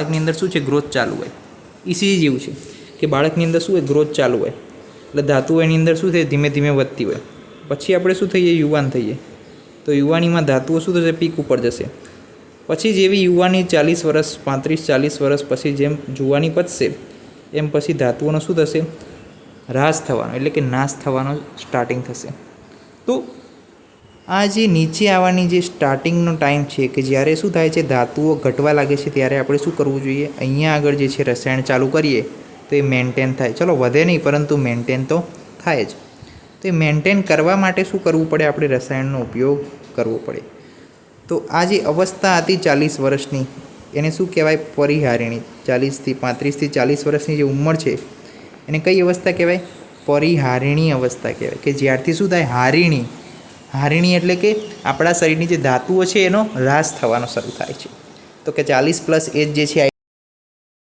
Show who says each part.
Speaker 1: બાળકની અંદર શું છે, ગ્રોથ ચાલુ હોય. ECG જેવું છે કે બાળકની અંદર શું હોય, ગ્રોથ ચાલુ હોય, એટલે ધાતુઓ એની અંદર શું થાય, ધીમે ધીમે વધતી હોય. પછી આપણે શું થઈએ, યુવાન થઈએ. તો યુવાનીમાં ધાતુઓ શું થશે, પીક ઉપર જશે. પછી જેવી યુવાની 40 વર્ષ 35-40 વર્ષ પછી જેમ જુવાની પતશે એમ પછી ધાતુઓનો શું થશે, હ્રાસ થવાનો એટલે કે નાશ થવાનો સ્ટાર્ટિંગ થશે. તો આ જે નીચે આવવાની જે સ્ટાર્ટિંગનો ટાઈમ છે કે જ્યારે શું થાય છે, ધાતુઓ ઘટવા લાગે છે, ત્યારે આપણે શું કરવું જોઈએ, અહીંયા આગળ જે છે રસાયણ ચાલુ કરીએ તો એ મેન્ટેન થાય. ચલો વધે નહીં પરંતુ મેન્ટેન તો થાય જ. તો એ મેન્ટેન કરવા માટે શું કરવું પડે, આપણે રસાયણનો ઉપયોગ કરવો પડે. તો આ જે અવસ્થા હતી 40 વર્ષની એને શું કહેવાય, પરિહારિણી. 40થી 35થી 40 વર્ષની જે ઉંમર છે એને કઈ અવસ્થા કહેવાય, પરિહારિણી અવસ્થા કહેવાય. કે જ્યારથી શું થાય, હારિણી. હારિણી એટલે કે આપણા શરીરની જે ધાતુઓ છે એનો હ્રાસ થવાનો શરૂ થાય છે. તો કે 40+ એજ જે છે